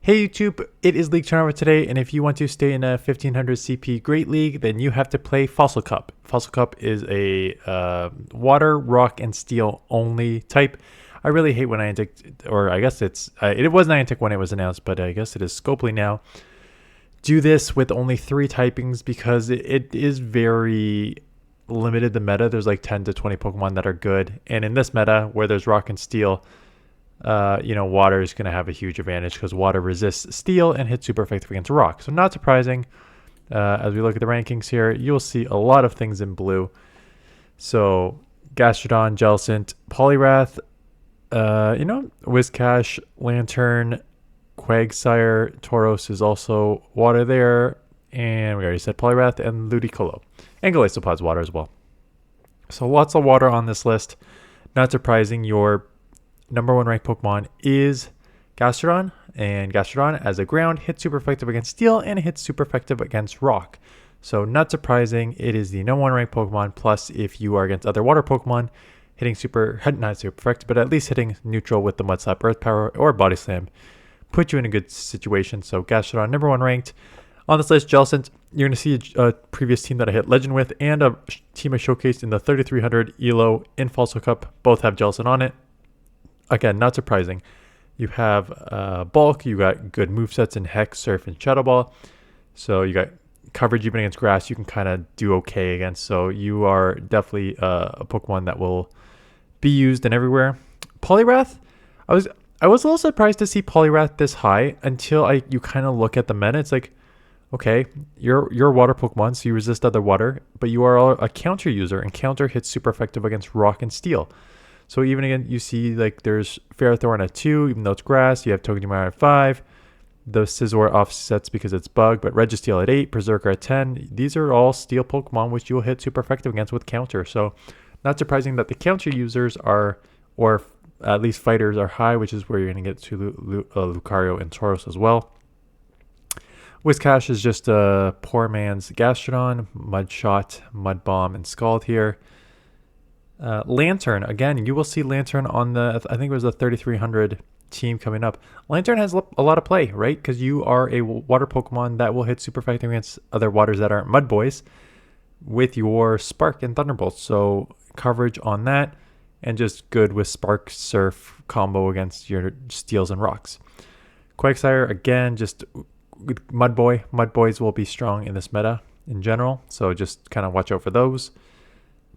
Hey YouTube, it is League Turnover today, and if you want to stay in a 1500 CP Great League, then you have to play Fossil Cup. Fossil Cup is a water, rock, and steel only type. I really hate when Niantic, or I guess it was Niantic when it was announced, but I guess it is Scopely now. Do this with only 3 typings because it is very limited, the meta. There's like 10 to 20 Pokemon that are good, and in this meta where there's rock and steel, water is going to have a huge advantage because water resists steel and hits super effective against rock. So not surprising. As we look at the rankings here, you'll see a lot of things in blue. So Gastrodon, Jellicent, Poliwrath, Whiscash, Lantern, Quagsire, Tauros is also water there. And we already said Poliwrath and Ludicolo. And Golisopod's water as well. So lots of water on this list. Not surprising, your number 1 ranked Pokemon is Gastrodon, and Gastrodon as a ground hits super effective against steel and hits super effective against rock. So not surprising, it is the number 1 ranked Pokemon. Plus, if you are against other water Pokemon, hitting not super effective, but at least hitting neutral with the Mud Slap, Earth Power, or Body Slam, put you in a good situation. So Gastrodon number 1 ranked. On this list, Jellicent, you're going to see a previous team that I hit Legend with, and a team I showcased in the 3300 ELO in Fossil Cup. Both have Jellicent on it. Again, not surprising. You have bulk, you got good movesets in Hex, Surf, and Shadow Ball. So you got coverage even against grass, you can kind of do okay against. So you are definitely a Pokemon that will be used in everywhere. Poliwrath, I was a little surprised to see Poliwrath this high until you kind of look at the meta. It's like, okay, you're a water Pokemon, so you resist other water, but you are a counter user, and counter hits super effective against rock and steel. So even again, you see like there's Ferrothorn at 2, even though it's grass. You have Togedemaru at 5. The Scizor offsets because it's bug, but Registeel at 8, Berserker at 10. These are all steel Pokemon which you will hit super effective against with counter. So not surprising that the counter users are, or at least fighters are high, which is where you're going to get to Lucario and Tauros as well. Whiscash is just a poor man's Gastrodon, Mud Shot, Mud Bomb, and Scald here. Lantern, again, you will see Lantern on the, I think it was the 3300 team coming up. Lantern has a lot of play, right? Because you are a water Pokemon that will hit super effective against other waters that aren't Mud Boys with your Spark and Thunderbolt. So coverage on that, and just good with Spark Surf combo against your Steels and Rocks. Quagsire, again, just Mud Boy. Mud Boys will be strong in this meta in general, so just kind of watch out for those.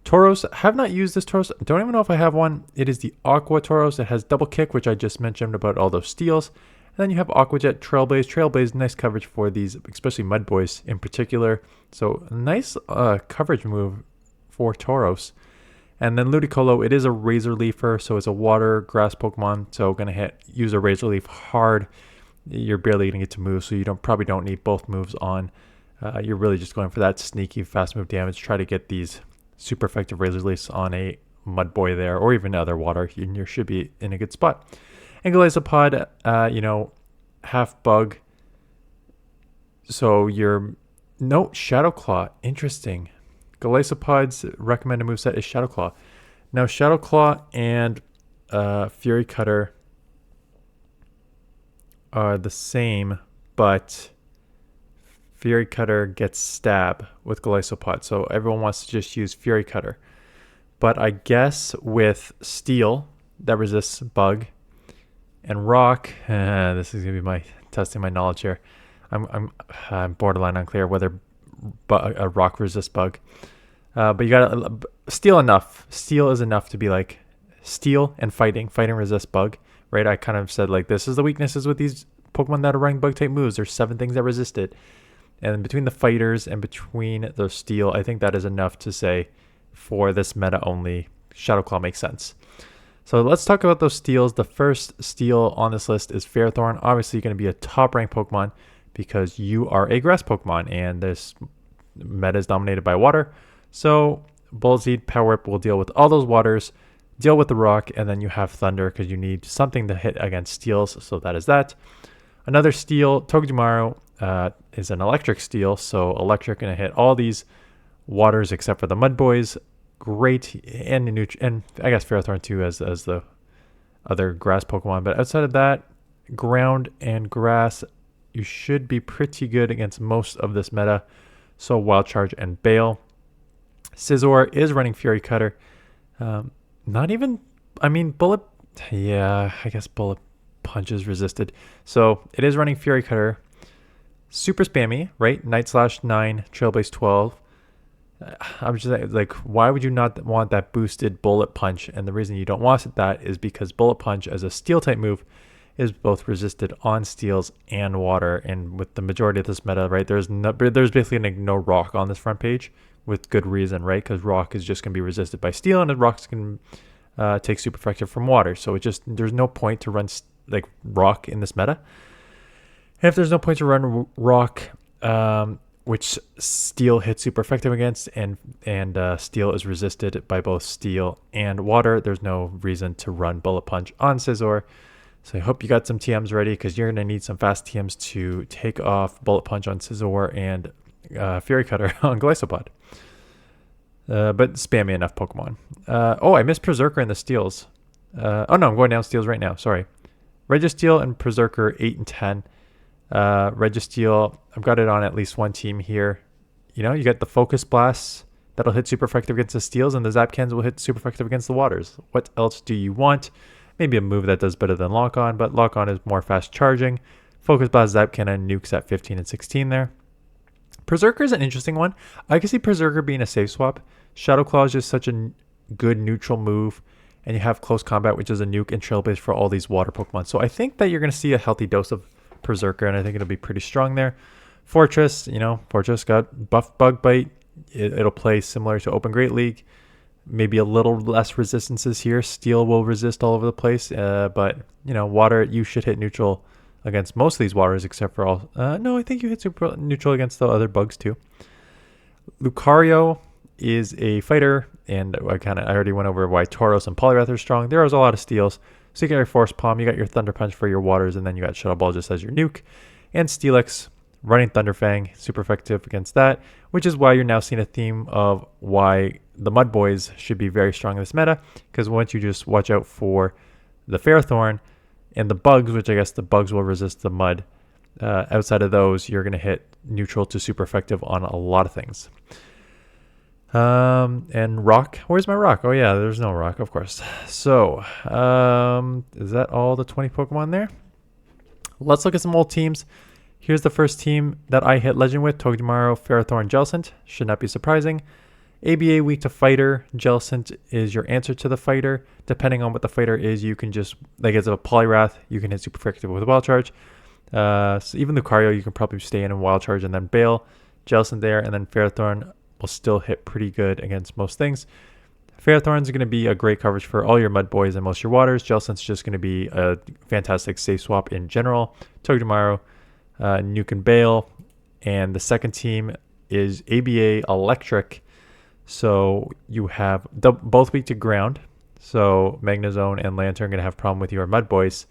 Tauros, have not used this Tauros. Don't even know if I have one. It is the Aqua Tauros. It has double kick, which I just mentioned about all those steals. And then you have Aqua Jet, Trailblaze. Trailblaze, nice coverage for these, especially Mud Boys in particular. So nice coverage move for Tauros. And then Ludicolo, it is a Razor Leafer, so it's a water grass Pokemon. So gonna use a Razor Leaf hard. You're barely gonna get to move, so you probably don't need both moves on. You're really just going for that sneaky fast move damage. Try to get these super effective Razor Leafs on a Mud Boy there, or even other water. You should be in a good spot. And Golisopod, half bug. So Shadow Claw. Interesting. Golisopod's recommended moveset is Shadow Claw. Now Shadow Claw and Fury Cutter are the same, but Fury Cutter gets stab with Golisopod, so everyone wants to just use Fury Cutter. But I guess with Steel that resists Bug, and Rock, this is gonna be testing my knowledge here. I'm borderline unclear whether a Rock resists Bug, but you got Steel enough. Steel is enough to be like Steel and Fighting resists Bug, right? I kind of said like this is the weaknesses with these Pokemon that are running Bug type moves. There's 7 things that resist it. And between the fighters and between the steel, I think that is enough to say for this meta only, Shadow Claw makes sense. So let's talk about those steals. The first steal on this list is Ferrothorn. Obviously going to be a top ranked Pokemon because you are a grass Pokemon and this meta is dominated by water. So Bullseed, Power Whip will deal with all those waters, deal with the rock, and then you have Thunder because you need something to hit against steals. So that is that. Another steal, Togedemaru, is an electric steel, so electric gonna hit all these waters except for the Mud Boys. Great, and I guess Ferrothorn too as the other grass Pokemon. But outside of that, ground and grass, you should be pretty good against most of this meta. So Wild Charge and Bale. Scizor is running Fury Cutter. Not even, I mean, Bullet, yeah, I guess Bullet Punch is resisted. So it is running Fury Cutter. Super spammy, right? Night Slash 9, Trailblaze 12. I'm just like, why would you not want that boosted Bullet Punch? And the reason you don't want that is because Bullet Punch as a steel type move is both resisted on steels and water. And with the majority of this meta, right, there's basically like no rock on this front page with good reason, right? Because rock is just going to be resisted by steel, and the rocks can take super effective from water. So there's no point to run like rock in this meta. And if there's no point to run rock, which steel hits super effective against, and steel is resisted by both steel and water, there's no reason to run Bullet Punch on Scizor. So I hope you got some TMs ready, because you're going to need some fast TMs to take off Bullet Punch on Scizor and Fury Cutter on Gliscopod. But spammy enough Pokemon. Oh, I missed Berserker in the steels. Oh no, I'm going down steels right now. Sorry. Registeel and Berserker 8 and 10. Registeel, I've got it on at least one team here. You know, you got the Focus Blasts that'll hit super effective against the steels, and the Zapcans will hit super effective against the waters. What else do you want? Maybe a move that does better than Lock On, but Lock On is more fast charging. Focus Blast, Zapcan, and Nukes at 15 and 16 there. Berserker is an interesting one. I can see Berserker being a safe swap. Shadow Claw is just such a good neutral move, and you have Close Combat, which is a nuke and Trailblaze for all these water Pokemon. So I think that you're going to see a healthy dose of Berserker, and I think it'll be pretty strong there. Fortress, you know, Fortress got buff Bug Bite. It'll play similar to Open Great League. Maybe a little less resistances here. Steel will resist all over the place, but you know, water, you should hit neutral against most of these waters, except for all. No, I think you hit super neutral against the other bugs too. Lucario is a fighter, and I already went over why Tauros and Poliwrath are strong. There is a lot of steals. So you got your Force Palm, you got your Thunder Punch for your waters, and then you got Shadow Ball just as your nuke. And Steelix running Thunder Fang, super effective against that, which is why you're now seeing a theme of why the Mud Boys should be very strong in this meta, because once you just watch out for the Ferrothorn and the bugs, which I guess the bugs will resist the mud, outside of those, you're going to hit neutral to super effective on a lot of things. And rock, where's my rock? Oh yeah, there's no rock, of course. So is that all the 20 Pokemon there? Let's look at some old teams. Here's the first team that I hit legend with: Togedemaru, Ferrothorn, Jellicent. Should not be surprising. ABA weak to fighter. Jellicent is your answer to the fighter. Depending on what the fighter is, you can just, like, as a Poliwrath, you can hit super effective with a Wild Charge. So even Lucario, you can probably stay in Wild Charge and then bail. Jellicent there, and then Ferrothorn will still hit pretty good against most things. Ferrothorn is going to be a great coverage for all your Mud Boys and most of your waters. Jellicent's just going to be a fantastic safe swap in general. Togedemaru, Nuke and Bale. And the second team is ABA Electric. So you have both weak to ground. So Magnezone and Lantern are going to have a problem with your Mud Boys.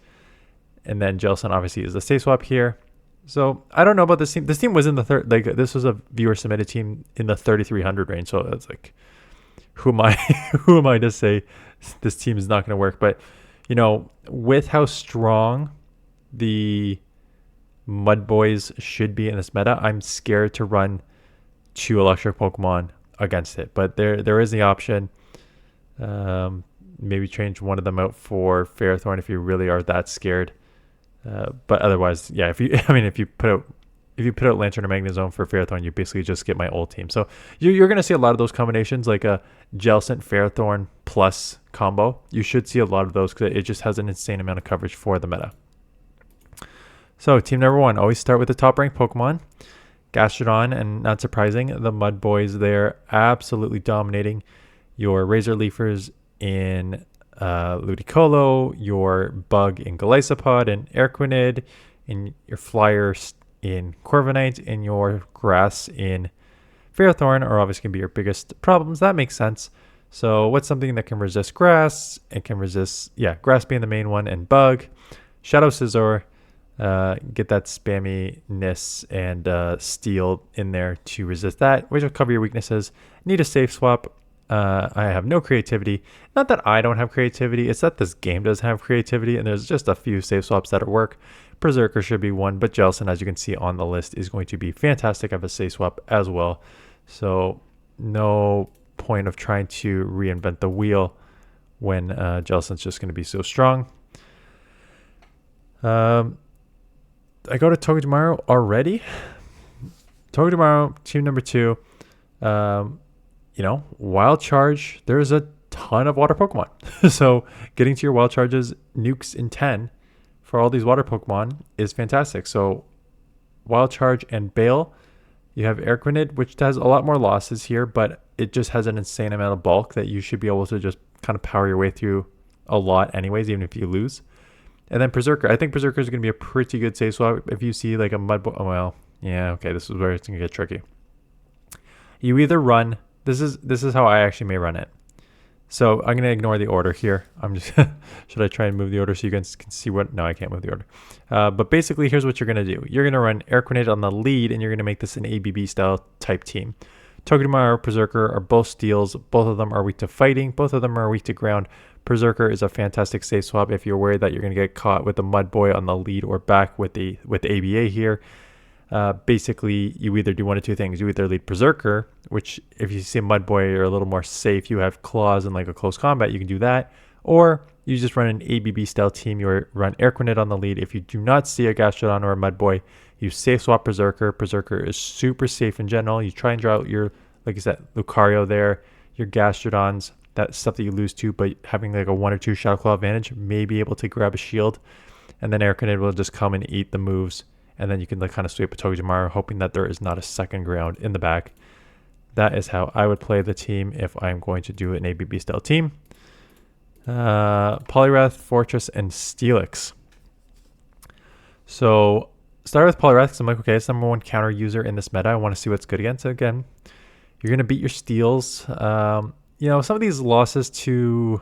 And then Jellicent obviously is the safe swap here. So I don't know about this team. This team was in the third, like, this was a viewer submitted team in the 3,300 range. So it's like, who am I? Who am I to say this team is not going to work? But you know, with how strong the Mud Boys should be in this meta, I'm scared to run 2 electric Pokemon against it. But there is the option. Maybe change one of them out for Ferrothorn if you really are that scared. But otherwise, yeah, if you put out Lantern or Magnezone for Ferrothorn, you basically just get my old team. So you're going to see a lot of those combinations, like a Jellicent Ferrothorn plus combo. You should see a lot of those because it just has an insane amount of coverage for the meta. So team number 1, always start with the top ranked Pokemon. Gastrodon, and not surprising, the Mud Boys there absolutely dominating your Razor Leafers in Ludicolo, your Bug in Gliscopod and Arquinid, and your Flyers in Corviknight, and your Grass in Ferrothorn are obviously going to be your biggest problems. That makes sense. So what's something that can resist Grass? It can resist, Grass being the main one, and Bug. Shadow Scizor, get that spamminess and Steel in there to resist that, which will cover your weaknesses. Need a safe swap. I have no creativity. Not that I don't have creativity, it's that this game doesn't have creativity, and there's just a few save swaps that work. Berserker should be one, but Jellicent, as you can see on the list, is going to be fantastic of a save swap as well. So no point of trying to reinvent the wheel when Jellicent's just going to be so strong. I go to Togedemaru already. Togedemaru, team number 2. You know, Wild Charge, there's a ton of water Pokemon. So getting to your Wild Charges, nukes in 10 for all these water Pokemon is fantastic. So Wild Charge and Bale, you have Airquinid, which has a lot more losses here, but it just has an insane amount of bulk that you should be able to just kind of power your way through a lot anyways, even if you lose. And then Berserker. I think Berserker is going to be a pretty good save swap if you see like a Mudboy. Oh, well, yeah, okay, this is where it's going to get tricky. You either run... This is how I actually may run it. So I'm going to ignore the order here. I'm just... Should I try and move the order so you guys can see what... No, I can't move the order. But basically, here's what you're going to do. You're going to run Airquinid on the lead, and you're going to make this an ABB style type team. Togedemaru or Berserker are both steals. Both of them are weak to fighting. Both of them are weak to ground. Berserker is a fantastic save swap if you're worried that you're going to get caught with the Mudboy on the lead or back with ABA here. Basically, you either do one of two things. You either lead Berserker, which if you see Mudboy, you're a little more safe. You have claws and like a close combat, you can do that. Or you just run an ABB style team. You run Airquinid on the lead. If you do not see a Gastrodon or a Mudboy, you safe swap Berserker. Berserker is super safe in general. You try and draw out your, like I said, Lucario there, your Gastrodons, that stuff that you lose to, but having like a 1 or 2 Shadow Claw advantage, may be able to grab a shield. And then Airquinid will just come and eat the moves. And then you can like kind of sweep a Togedemaru, hoping that there is not a second ground in the back. That is how I would play the team if I'm going to do an ABB style team. Poliwrath, Fortress, and Steelix. So start with Poliwrath because I'm like, okay, it's number 1 counter user in this meta. I want to see what's good against. So again, you're going to beat your Steels. You know, some of these losses to...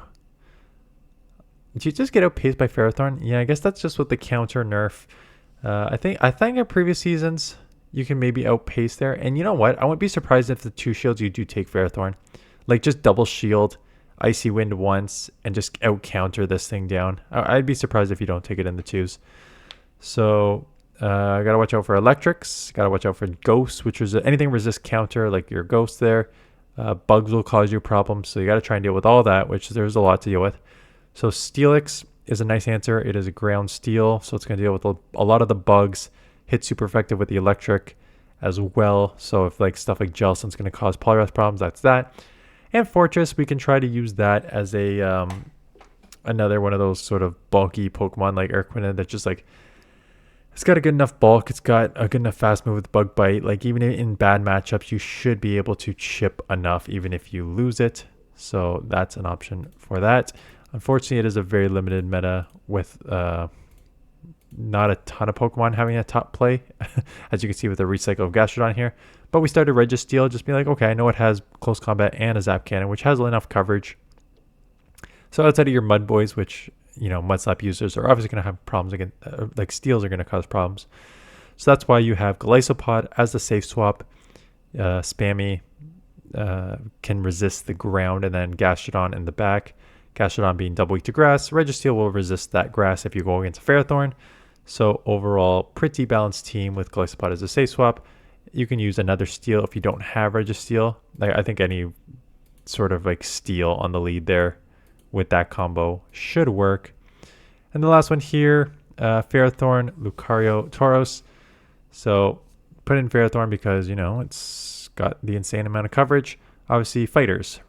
Did you just get outpaced by Ferrothorn? Yeah, I guess that's just with the counter nerf. I think in previous seasons you can maybe outpace there. And you know what? I wouldn't be surprised if the 2 shields you do take Ferrothorn. Like just double shield, Icy Wind once, and just out counter this thing down. I'd be surprised if you don't take it in the 2s. So gotta watch out for electrics. Gotta watch out for ghosts, which is anything resist counter, like your ghost there. Bugs will cause you problems, so you gotta try and deal with all that, which there's a lot to deal with. So Steelix is a nice answer. It is a ground steel, so it's going to deal with a lot of the bugs. Hit super effective with the electric as well. So if like stuff like Jellicent's going to cause Poliwrath problems, that's that. And Fortress, we can try to use that as a another one of those sort of bulky Pokemon like Airquinid that just like it's got a good enough bulk. It's got a good enough fast move with Bug Bite. Like even in bad matchups, you should be able to chip enough even if you lose it. So that's an option for that. Unfortunately, it is a very limited meta with not a ton of Pokemon having a top play, as you can see with the recycle of Gastrodon here. But we started Registeel, just be like, okay, I know it has close combat and a Zap Cannon, which has enough coverage. So outside of your Mudboys, which, you know, Mud Slap users are obviously going to have problems again, like Steels are going to cause problems. So that's why you have Golisopod as the safe swap. Spammy can resist the ground, and then Gastrodon in the back. Gastrodon being double weak to grass. Registeel will resist that grass if you go against a Ferrothorn. So overall, pretty balanced team with Golisopod as a safe swap. You can use another steel if you don't have Registeel. Like, I think any sort of like steel on the lead there with that combo should work. And the last one here, Ferrothorn, Lucario, Tauros. So put in Ferrothorn because, you know, it's got the insane amount of coverage. Obviously, fighters,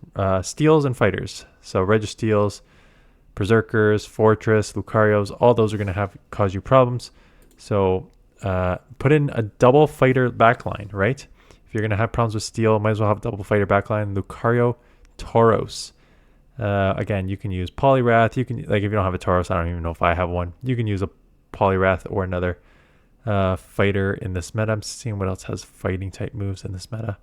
steels and fighters. So Registeels, Berserkers, Fortress, Lucarios, all those are going to cause you problems. So put in a double fighter backline, right? If you're going to have problems with steel, might as well have a double fighter backline. Lucario, Tauros. Again, you can use Poliwrath. You can, like, if you don't have a Tauros, I don't even know if I have one. You can use a Poliwrath or another fighter in this meta. I'm seeing what else has fighting type moves in this meta.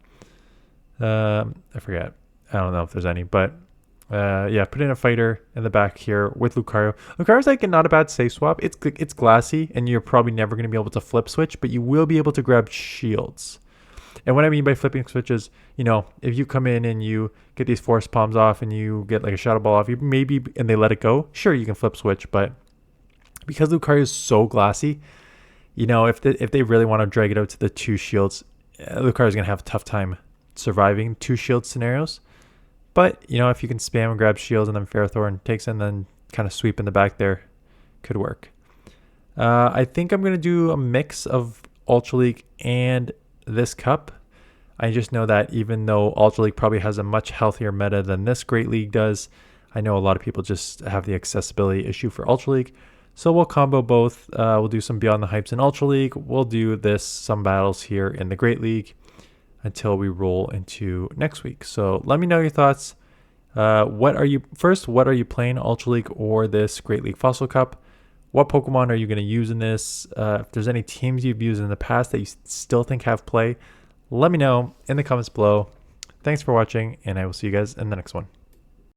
I forget. I don't know if there's any, but yeah, put in a fighter in the back here with Lucario. Lucario's like not a bad safe swap. It's glassy, and you're probably never going to be able to flip switch, but you will be able to grab shields. And what I mean by flipping switches, you know, if you come in and you get these force palms off and you get like a shadow ball off, you maybe and they let it go, sure you can flip switch, but because Lucario is so glassy, you know, if they really want to drag it out to the 2 shields, Lucario is gonna have a tough time surviving 2 shield scenarios. But you know, if you can spam and grab shields and then Ferrothorn takes in, then kind of sweep in the back there, could work. I think I'm gonna do a mix of Ultra League and this cup. I just know that even though Ultra League probably has a much healthier meta than this Great League does, I know a lot of people just have the accessibility issue for Ultra League. So we'll combo both. We'll do some Beyond the Hypes in Ultra League. We'll do some battles here in the Great League until we roll into next week. So let me know your thoughts. What are you playing, Ultra League or this Great League Fossil Cup? What Pokemon are you going to use in this? If there's any teams you've used in the past that you still think have play, let me know in the comments below. Thanks for watching, and I will see you guys in the next one.